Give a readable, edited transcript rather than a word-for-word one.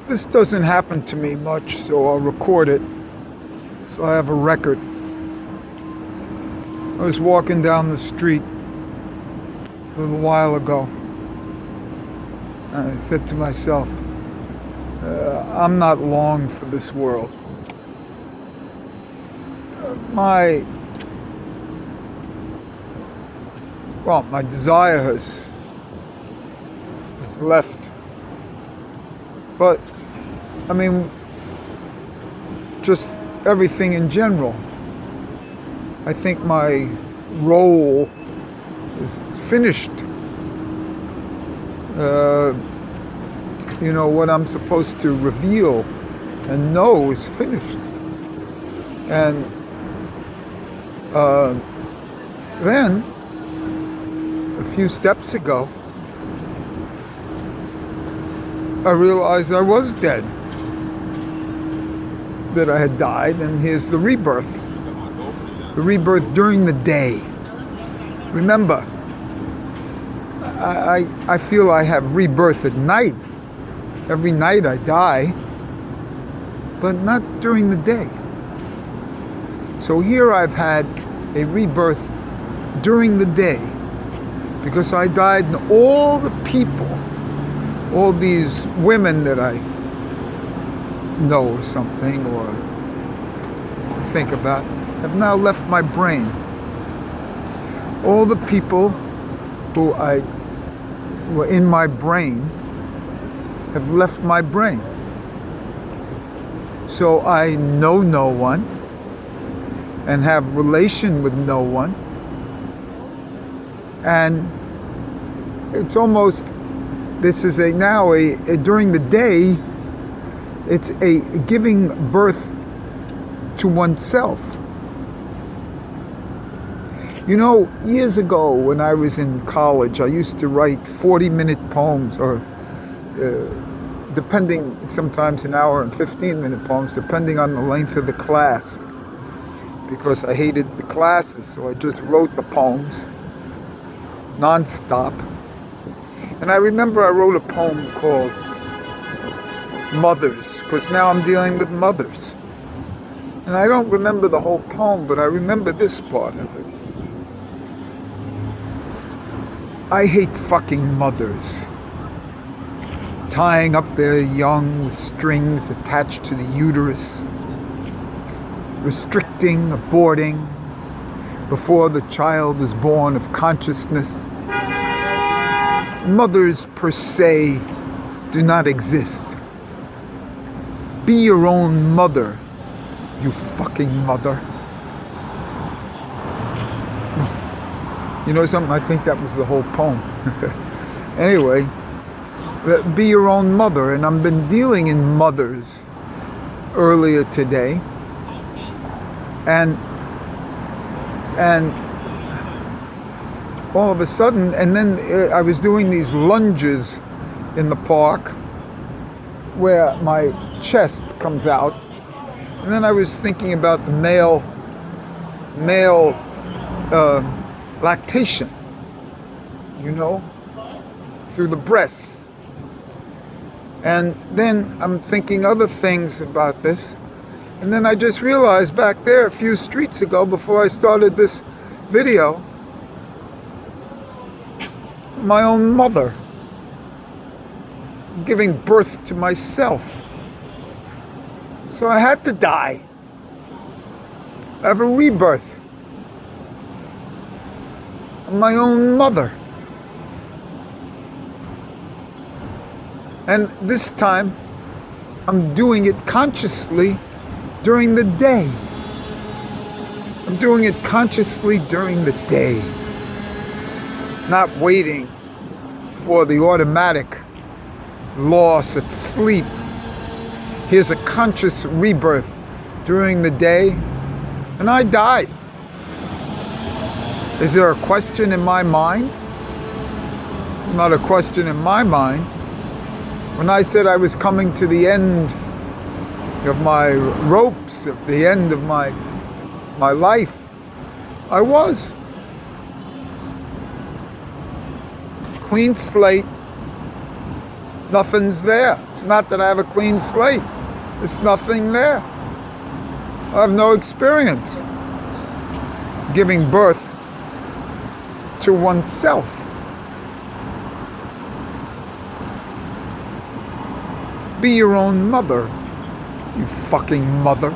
This doesn't happen to me much, so I'll record it so I have a record. I was walking down the street a little while ago. And I said to myself, I'm not long for this world. My desire has left. But, I mean, just everything in general. I think my role is finished. What I'm supposed to reveal and know is finished. And then, a few steps ago, I realized I was dead. That I had died, and here's the rebirth. The rebirth during the day. Remember, I feel I have rebirth at night. Every night I die, but not during the day. So here I've had a rebirth during the day because I died, and all the people, all these women that I know or something or think about have now left my brain. All the people who were in my brain have left my brain. So I know no one and have relation with no one. And it's almost, this is during the day, it's a giving birth to oneself. Years ago when I was in college, I used to write 40-minute poems, or depending, sometimes an hour and 15-minute poems, depending on the length of the class. Because I hated the classes, so I just wrote the poems non-stop. And I remember I wrote a poem called Mothers, because now I'm dealing with mothers. And I don't remember the whole poem, but I remember this part of it. I hate fucking mothers. Tying up their young with strings attached to the uterus. Restricting, aborting, before the child is born of consciousness. Mothers per se do not exist. Be your own mother, you fucking mother. You know something? I think that was the whole poem. Anyway, be your own mother. And I've been dealing in mothers earlier today. And all of a sudden, and then I was doing these lunges in the park where my chest comes out. And then I was thinking about the male lactation, through the breasts. And then I'm thinking other things about this. And then I just realized back there a few streets ago, before I started this video, my own mother giving birth to myself. So I had to die. I have a rebirth. I'm my own mother. And this time, I'm doing it consciously during the day. I'm doing it consciously during the day. Not waiting for the automatic loss at sleep. Here's a conscious rebirth during the day, and I died. Is there a question in my mind? Not a question in my mind. When I said I was coming to the end of my ropes, at the end of my life, I was. Clean slate, Nothing's there. It's not that I have a clean slate. It's nothing there. I have no experience giving birth to oneself. Be your own mother, you fucking mother.